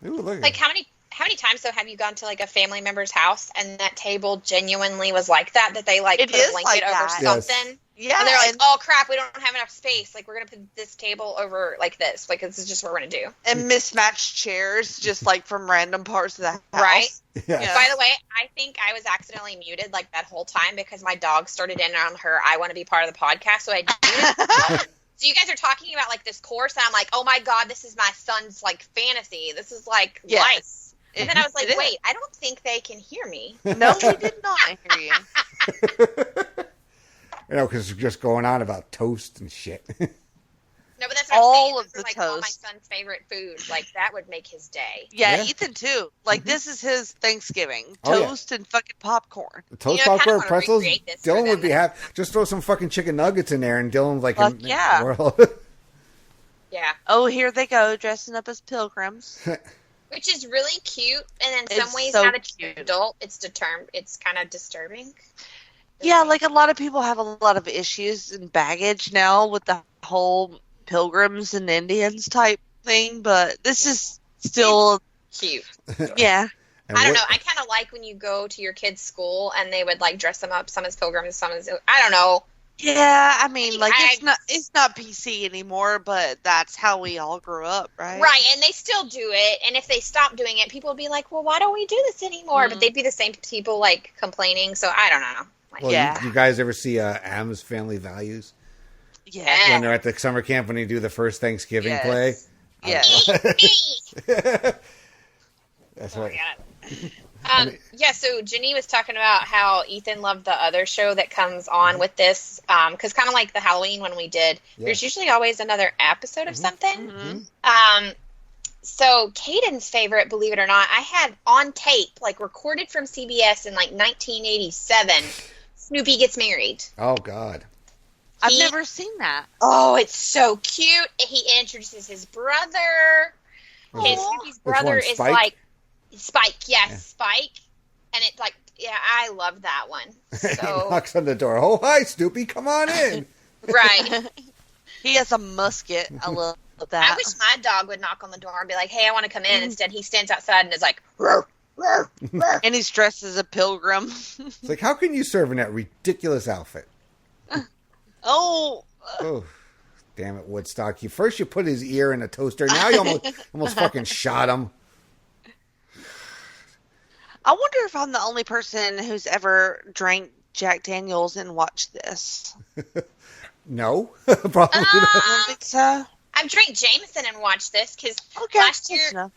look at Like how many times though have you gone to like a family member's house and that table genuinely was like that they like It put is a blanket like over that. Yes. something? Yeah. And they're like, oh crap, we don't have enough space. Like we're gonna put this table over like this. Like this is just what we're gonna do. and mismatched chairs, just like from random parts of the house. Right. Yeah. Yeah. By the way, I think I was accidentally muted like that whole time because my dog started in on her I want to be part of the podcast. So I muted. So you guys are talking about like this course and I'm like, oh my God, this is my son's like fantasy. This is like life. Yes. And then I was like, It is. wait, I don't think they can hear me. No, we did not hear you. You know, because it's just going on about toast and shit. No, but the that's what I'm saying. all of Those the are, like, all my toast. son's favorite food. Like, that would make his day. Yeah, Yeah. Ethan too. Like this is his Thanksgiving. Oh, yeah. Toast and fucking popcorn. Toast, You know, I kinda popcorn, wanna pretzels. recreate this for Dylan them would be next happy. time. Just throw some fucking chicken nuggets in there, and Dylan's like, Fuck yeah. world. Yeah. Oh, here they go, dressing up as pilgrims. Which is really cute, and in It's some ways, so now that you're cute. an adult, it's kind of disturbing. Yeah, like a lot of people have a lot of issues and baggage now with the whole pilgrims and Indians type thing, but this is still, Cute. yeah. And I don't what- know. I kind of like when you go to your kid's school and they would like dress them up, some as pilgrims, some as I don't know. Yeah, I mean, like I- it's not PC anymore, but that's how we all grew up, right? Right, and they still do it. And if they stop doing it, people would be like, "Well, why don't we do this anymore?" But they'd be the same people like complaining. So I don't know. Like, Well, Yeah. you guys ever see Adam's Family Values? Yeah. When they're at the summer camp when they do the first Thanksgiving Yes. play? Yeah. That's right. Yeah, so Jenny was talking about how Ethan loved the other show that comes on with this, because kind of like the Halloween one we did, there's usually always another episode of something. So Caden's favorite, believe it or not, I had on tape, like recorded from CBS in like 1987, Snoopy Gets Married. Oh, God. I've never seen that. Oh, it's so cute. He introduces his brother. Snoopy's brother one, is Spike? like Spike, yes, Spike. And it's like, yeah, I love that one. He So knocks on the door. Oh, hi, Snoopy. Come on in. right. He has a musket. I love that. I wish my dog would knock on the door and be like, "Hey, I want to come in." Instead, he stands outside and is like, "Roar, roar, roar." And he's dressed as a pilgrim. It's like, how can you serve in that ridiculous outfit? Oh, Oh, damn it, Woodstock. You put his ear in a toaster. Now you almost fucking shot him. I wonder if I'm the only person who's ever drank Jack Daniels and watched this. No, probably not. I don't think so. I've drank Jameson and watched this because Okay, last close year enough.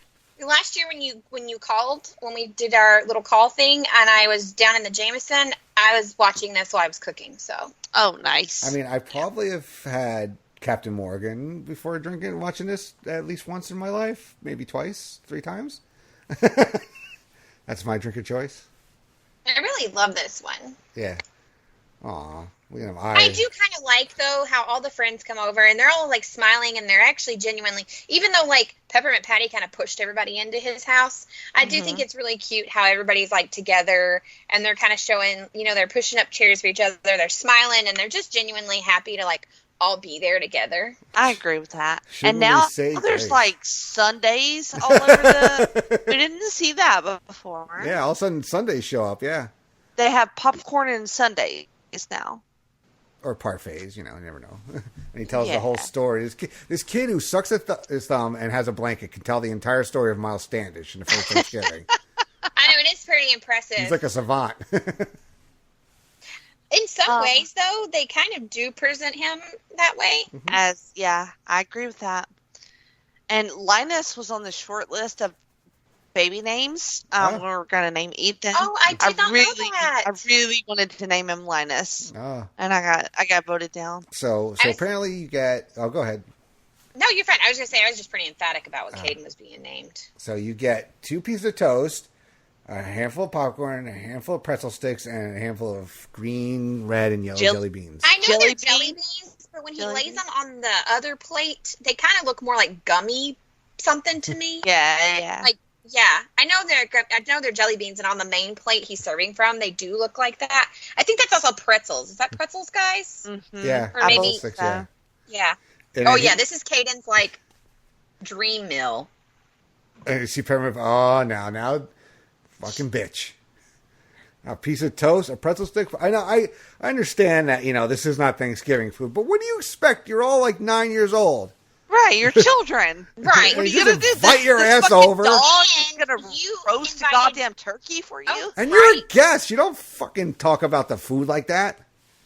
when you called, when we did our little call thing, and I was down in the Jameson, I was watching this while I was cooking. So Oh, nice. I mean, I probably have had Captain Morgan before drinking and watching this at least once in my life. Maybe twice, 3 times. That's my drink of choice. I really love this one. Yeah. Aw. I do kind of like, though, how all the friends come over and they're all like smiling and they're actually genuinely, even though like Peppermint Patty kind of pushed everybody into his house, I do think it's really cute how everybody's like together and they're kind of showing, they're pushing up chairs for each other, they're smiling and they're just genuinely happy to like all be there together. I agree with that. Shouldn't and now we say there's grace? like Sundays all over the. We didn't see that before. Yeah, all of a sudden Sundays show up, yeah. They have popcorn and Sundays now. Or parfaits, you never know. And he tells the Yeah. whole story. This kid who sucks at his thumb and has a blanket can tell the entire story of Miles Standish in the first Thanksgiving. I know, it is pretty impressive. He's like a savant. In some ways, though, they kind of do present him that way. I agree with that. And Linus was on the short list of baby names. We were going to name Ethan. Oh, I did not know that. I really wanted to name him Linus, Oh. and I got voted down. So apparently you get... Oh, go ahead. No, you're fine. I was going to say, I was just pretty emphatic about what Caden was being named. So you get 2 pieces of toast, a handful of popcorn, a handful of pretzel sticks, and a handful of green, red, and yellow jelly beans. I know they're Jelly jelly beans? beans, but when he Jelly lays beans? them on the other plate, they kind of look more like gummy something to me. Yeah. Like, yeah, I know they're jelly beans, and on the main plate he's serving from, they do look like that. I think that's also pretzels. Is that pretzels, guys? Mhm. Yeah, Or maybe- pretzel sticks, yeah. Yeah. And Oh then yeah, this is Caden's like dream meal. And you see Peppermint... Oh, now, fucking bitch. A piece of toast, a pretzel stick. I know. I understand that this is not Thanksgiving food, but what do you expect? You're all like 9 years old. Right, your children. Right. And What are you you gonna do? invite your This ass fucking over. Dog is And gonna you roast a invited- goddamn turkey for you. Oh. And Right. you're a guest. You don't fucking talk about the food like that.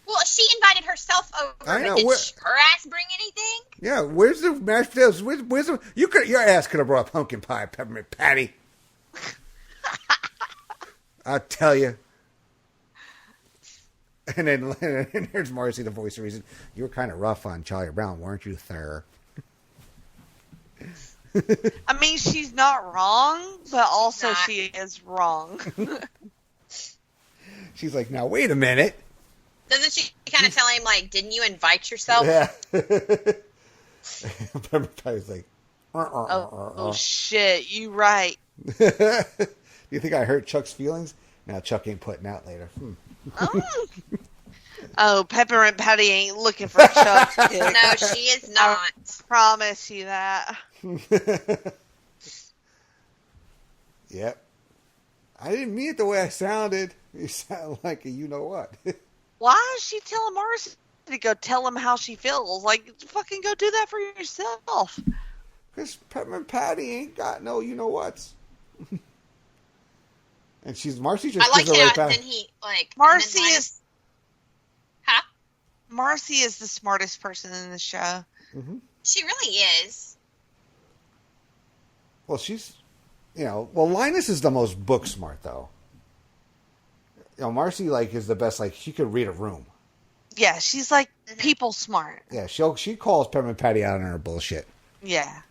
Well, she invited herself over. I know, But did we're- her ass bring anything? Yeah, where's the mashed potatoes? Where's the... Your ass could have brought pumpkin pie, Peppermint Patty. I'll tell you. And then here's Marcy, the voice of reason. You were kind of rough on Charlie Brown, weren't you, sir? I mean, she's not wrong, but also not. she is wrong. She's like, now wait a minute. Doesn't she kind of tell him, like, didn't you invite yourself? Yeah. Pepper Patty's like, Oh, shit, you right. Do you think I hurt Chuck's feelings? Now Chuck ain't putting out later. Oh, Peppermint Patty ain't looking for Chuck's dick. No, she is not. I promise you that. Yep. I didn't mean it the way I sounded. You sound like a you-know-what. Why is she telling Marcy to go tell him how she feels? Like, fucking go do that for yourself. Because Peppermint Patty ain't got no you-know-whats. And Marcy just I like gives her right how back. then he, like... Marcy and then is... Huh? Marcy is the smartest person in the show. Mm-hmm. She really is. Well, she's... Linus is the most book smart, though. Marcy, like, is the best. Like, she could read a room. Yeah, she's like people smart. Yeah, she calls Peppermint Patty out on her bullshit. Yeah.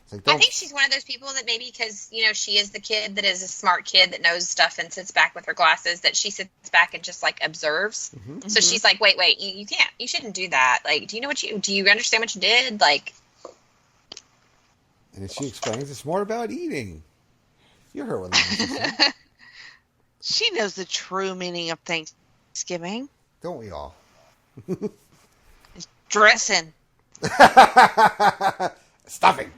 It's like, I think she's one of those people that maybe because, she is the kid that is a smart kid that knows stuff and sits back with her glasses, that she sits back and just, like, observes. Mm-hmm. So she's like, wait, you can't, you shouldn't do that. Like, do you understand what you did? Like... And then she explains it's more about eating. You heard what Linus said. She knows the true meaning of Thanksgiving. Don't we all? It's dressing. Stuffing.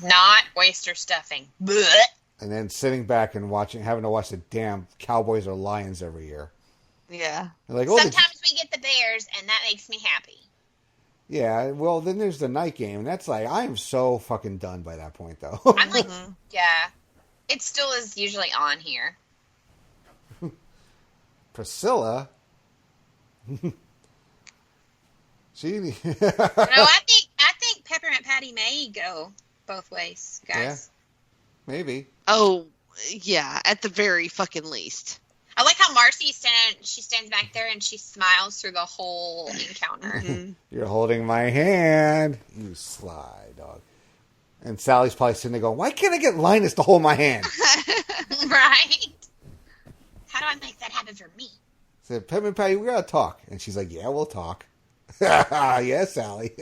Not oyster stuffing. Blech. And then sitting back and having to watch the damn Cowboys or Lions every year. Yeah. And like, Sometimes we get the Bears, and that makes me happy. Yeah, well, then there's the night game, and that's like, I am so fucking done by that point, though. I'm like, yeah. It still is usually on here. Priscilla? She... No, I think Peppermint Patty may go both ways, guys. Yeah, maybe. Oh, yeah, at the very fucking least. I like how Marcy stands back there and she smiles through the whole encounter. Mm-hmm. You're holding my hand, you sly dog. And Sally's probably sitting there going, why can't I get Linus to hold my hand? Right? How do I make that happen for me? I said, Peppermint Patty, we gotta talk. And she's like, yeah, we'll talk. Yeah, Sally.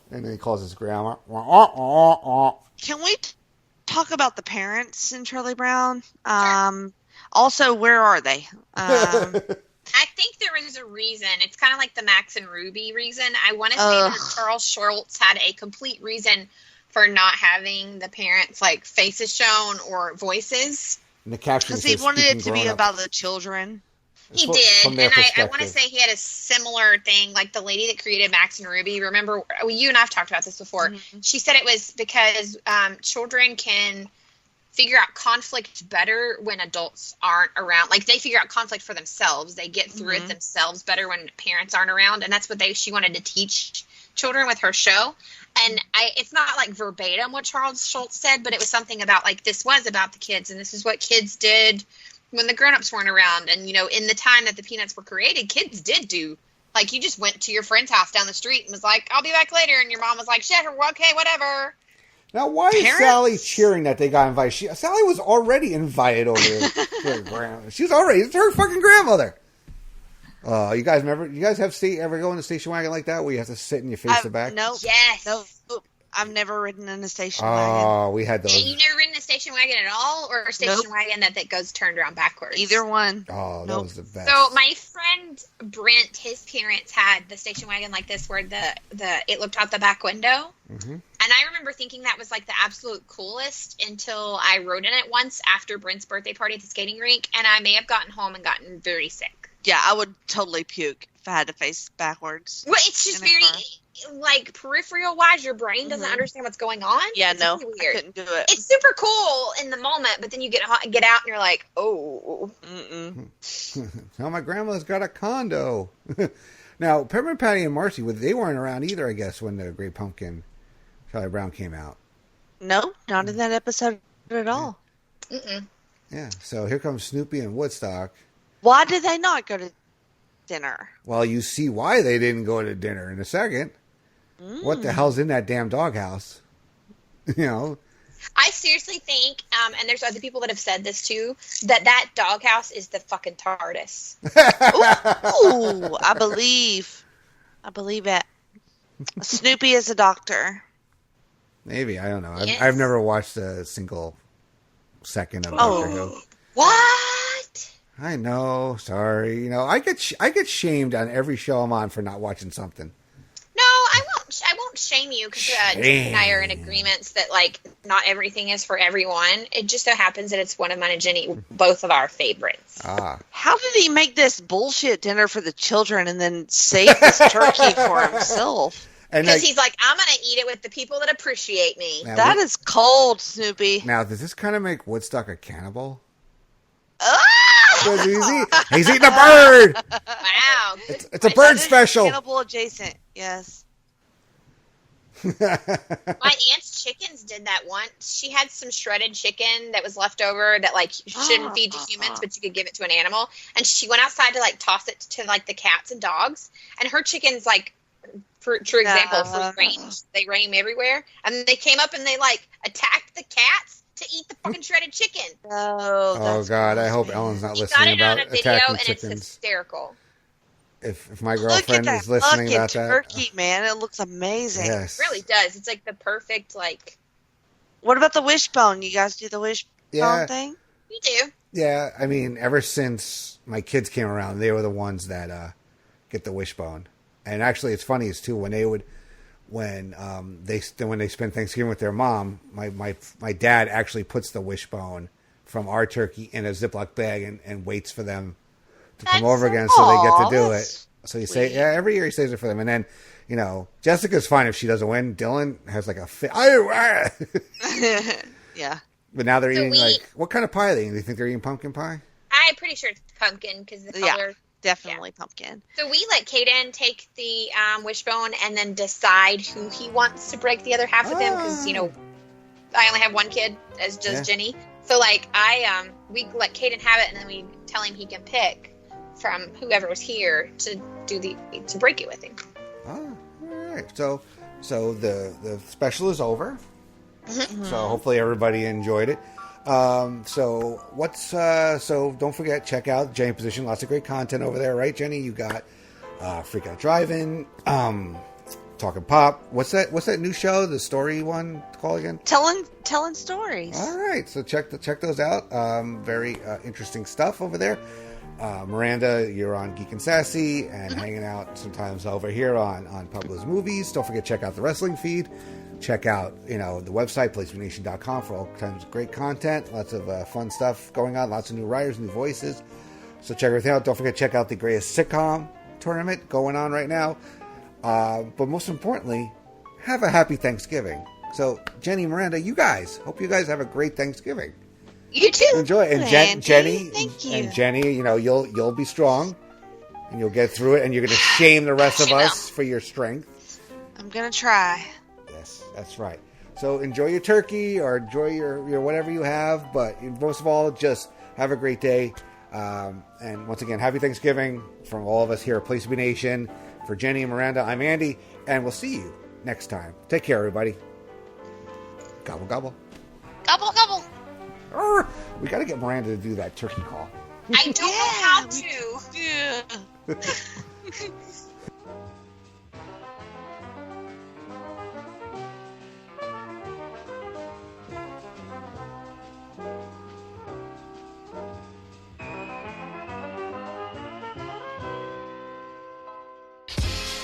And then he calls his grandma. Can we talk about the parents in Charlie Brown? Also, where are they? I think there was a reason. It's kind of like the Max and Ruby reason. I want to say that Charles Schultz had a complete reason for not having the parents' like faces shown or voices. And the caption because he wanted it to be about the children. He did, and I want to say he had a similar thing, like the lady that created Max and Ruby. Remember, you and I have talked about this before. Mm-hmm. She said it was because children can figure out conflict better when adults aren't around. Like, they figure out conflict for themselves. They get through it themselves better when parents aren't around, and that's what she wanted to teach children with her show. And it's not like verbatim what Charles Schultz said, but it was something about, like, this was about the kids, and this is what kids did when the grown-ups weren't around. And, in the time that the Peanuts were created, kids did do, like, you just went to your friend's house down the street and was like, I'll be back later, and your mom was like, shit, okay, whatever. Now, why is Sally cheering that they got invited? Sally was already invited over to her grandmother. It's her fucking grandmother. You guys remember? You guys ever go in a station wagon like that where you have to sit and you face the back? Nope. Yes. Nope. I've never ridden in a station wagon. Oh, we had those. Yeah, you never ridden a station wagon at all, or a station wagon that goes turned around backwards? Either one. Oh, that was the best. So my friend Brent, his parents had the station wagon like this, where it looked out the back window. Mm-hmm. And I remember thinking that was like the absolute coolest until I rode in it once after Brent's birthday party at the skating rink, and I may have gotten home and gotten very sick. Yeah, I would totally puke if I had to face backwards. Well, it's just very, like, peripheral-wise, your brain doesn't understand what's going on. Yeah, it's no, really weird. I couldn't do it. It's super cool in the moment, but then you get out and you're like, oh. Now my grandma's got a condo. Now, Peppermint Patty and Marcy, they weren't around either, I guess, when the Great Pumpkin Charlie Brown came out. No, not in that episode at all. Mm-mm. Yeah, so here comes Snoopy and Woodstock. Why did they not go to dinner. Well, you see why they didn't go to dinner in a second. What the hell's in that damn doghouse? You know? I seriously think, and there's other people that have said this too, that doghouse is the fucking TARDIS. Ooh, I believe it. Snoopy is a doctor. Maybe, I don't know. Yes. I've never watched a single second of Doctor Who. What? I know. Sorry. You know, I get shamed on every show I'm on for not watching something. No, I won't shame you because Jake and I are in agreements that like not everything is for everyone. It just so happens that it's one of mine and Jenny, both of our favorites. How did he make this bullshit dinner for the children and then save this turkey for himself? Because he's like, I'm going to eat it with the people that appreciate me. That is cold, Snoopy. Now, does this kind of make Woodstock a cannibal? Ah! He's eating a bird. Wow. It's a bird special. Cannibal adjacent, yes. My aunt's chickens did that once. She had some shredded chicken that was left over that like you shouldn't feed to humans, but you could give it to an animal. And she went outside to like toss it to like the cats and dogs. And her chickens like, for example, free range. They roam everywhere. And they came up and they like attacked the cats to eat the fucking shredded chicken. Oh God! I hope Ellen's not listening about attacking chickens. And it's hysterical. If my girlfriend is listening about that, turkey, man, it looks amazing. Yes. It really does. It's like the perfect like. What about the wishbone? You guys do the wishbone thing? We do. Yeah, I mean, ever since my kids came around, they were the ones that get the wishbone. And actually, it's funny is too when they spend Thanksgiving with their mom, my dad actually puts the wishbone from our turkey in a Ziploc bag and waits for them to come over again so they get to do it. So you say, yeah, every year he saves it for them. And then, you know, Jessica's fine if she doesn't win. Dylan has like a fit. Yeah. But now they're eating like, what kind of pie are they eating? Do you think they're eating pumpkin pie? I'm pretty sure it's pumpkin because the color. Definitely pumpkin. So we let Caden take the wishbone and then decide who he wants to break the other half with him because, you know, I only have one kid, as does Jenny. So, like, we let Caden have it and then we tell him he can pick from whoever was here to break it with him. Oh, all right. So the special is over. Mm-hmm. So hopefully everybody enjoyed it. So don't forget, check out Jenny Position. Lots of great content over there, right, Jenny? You got Freak Out Drive-In, Talking Pop. What's that new show? The story one called again? Telling stories. All right, so check those out. Very interesting stuff over there. Miranda, you're on Geek N Sassy and hanging out sometimes over here on Pablo's Movies. Don't forget, check out the wrestling feed. Check out, the website, PlaceToBeNation.com for all kinds of great content. Lots of fun stuff going on. Lots of new writers, new voices. So check everything out. Don't forget to check out the greatest sitcom tournament going on right now. But most importantly, have a happy Thanksgiving. So, Jenny, Miranda, you guys, hope you guys have a great Thanksgiving. You too. Enjoy it. And Jenny, thank you. And Jenny, you'll be strong and you'll get through it, and you're going to shame the rest of us for your strength. I'm going to try. Yes, that's right. So enjoy your turkey or enjoy your whatever you have, but most of all, just have a great day. And once again, happy Thanksgiving from all of us here at Place to Be Nation. For Jenny and Miranda, I'm Andy, and we'll see you next time. Take care, everybody. Gobble, gobble. Gobble, gobble. We got to get Miranda to do that turkey call. I don't know how to. Yeah.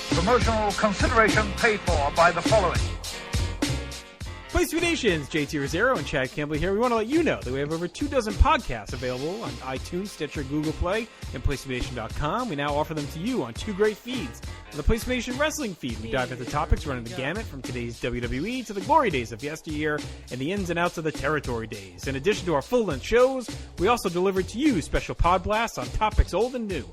Promotional consideration paid for by the following. Place to Be Nations, JT Rosero and Chad Campbell here. We want to let you know that we have over 24 podcasts available on iTunes, Stitcher, Google Play, and PlaceToBeNation.com. We now offer them to you on 2 great feeds. On the Place to Be Nation Wrestling feed, we dive into topics running the gamut from today's WWE to the glory days of yesteryear and the ins and outs of the territory days. In addition to our full-length shows, we also deliver to you special pod blasts on topics old and new.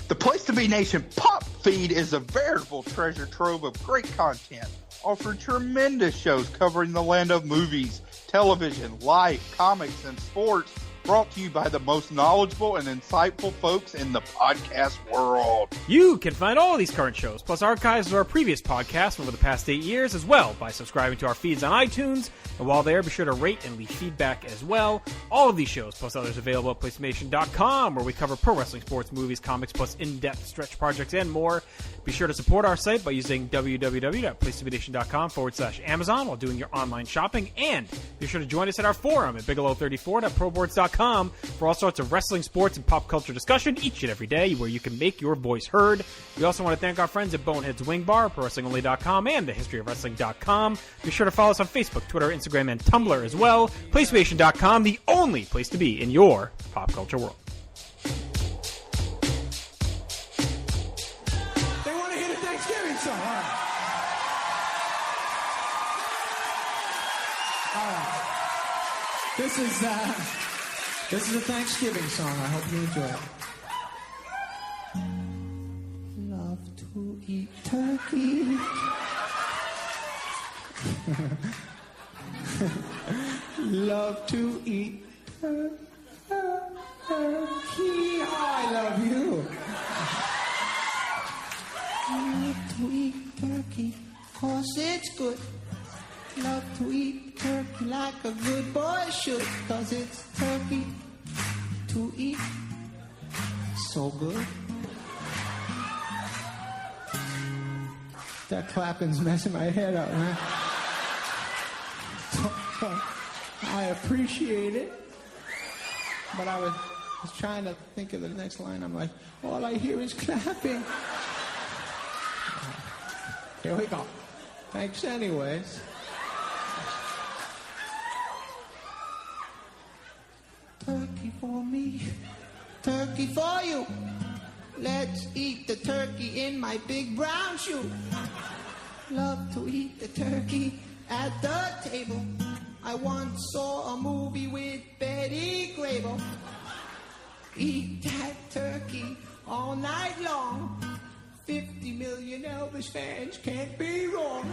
The Place to Be Nation Pop feed is a veritable treasure trove of great content, offering tremendous shows covering the land of movies, television, life, comics, and sports, brought to you by the most knowledgeable and insightful folks in the podcast world. You can find all of these current shows, plus archives of our previous podcasts from over the past 8 years as well by subscribing to our feeds on iTunes. And while there, be sure to rate and leave feedback as well. All of these shows, plus others available at PlayStation.com, where we cover pro wrestling, sports, movies, comics, plus in-depth stretch projects and more. Be sure to support our site by using www.PlayStationCom/Amazon while doing your online shopping. And be sure to join us at our forum at Bigelow34.proboards.com for all sorts of wrestling, sports, and pop culture discussion each and every day where you can make your voice heard. We also want to thank our friends at Bonehead's Wing Bar, ProWrestlingOnly.com, and TheHistoryOfWrestling.com. Be sure to follow us on Facebook, Twitter, Instagram, and Tumblr as well. PlayStation.com, the only place to be in your pop culture world. They want to hear the Thanksgiving song. All right. This is a Thanksgiving song. I hope you enjoy it. Love to eat turkey. Love to eat turkey. I love you. Love to eat turkey, 'cause it's good. Love to eat turkey like a good boy should, 'cause it's turkey to eat. So good. That clapping's messing my head up, man. I appreciate it, but I was trying to think of the next line. I'm like, all I hear is clapping. Here we go. Thanks anyways. Turkey for me, turkey for you. Let's eat the turkey in my big brown shoe. Love to eat the turkey at the table. I once saw a movie with Betty Grable. Eat that turkey all night long. 50 million Elvis fans can't be wrong.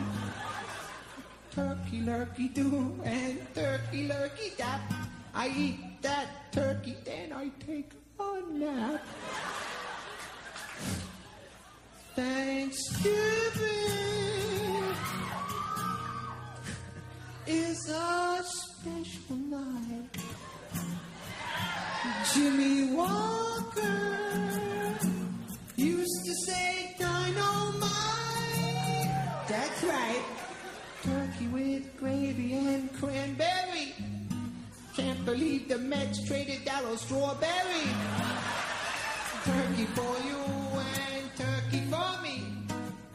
Turkey lurkey do and turkey lurkey dap. I eat that turkey, then I take a nap. Thanksgiving is a special night. Jimmy Walker used to say dynamite. That's right. Turkey with gravy and cranberry. Can't believe the Mets traded Darryl Strawberry. Turkey for you and turkey for me.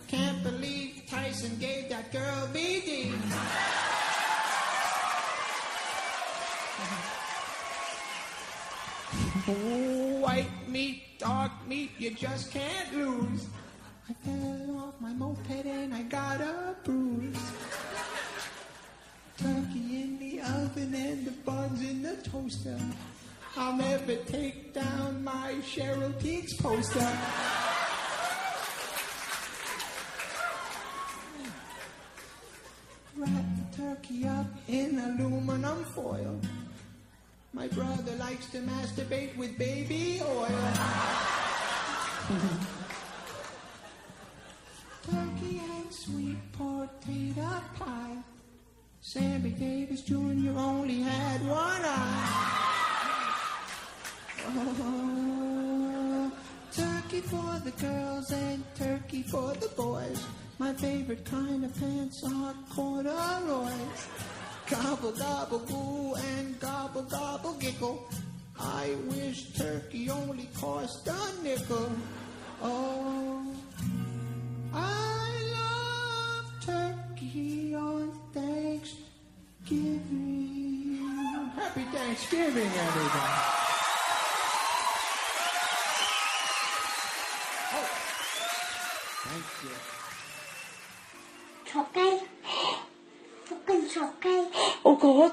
Can't believe Tyson gave that girl BD. White meat, dark meat, you just can't lose. I fell off my moped and I got a bruise. Turkey in the oven and the buns in the toaster. I'll never take down my Cheryl Teagues poster. Wrap the turkey up in aluminum foil. My brother likes to masturbate with baby oil. Turkey and sweet potato pie. Sammy Davis Jr. only had one eye. Oh, turkey for the girls and turkey for the boys. My favorite kind of pants are corduroys. Gobble, gobble, goo, and gobble, gobble, giggle. I wish turkey only cost a nickel. Oh, I love turkey on Thanksgiving. Happy Thanksgiving, everybody. Oh, thank you. Chọc cây. Chọc cây. Oh God.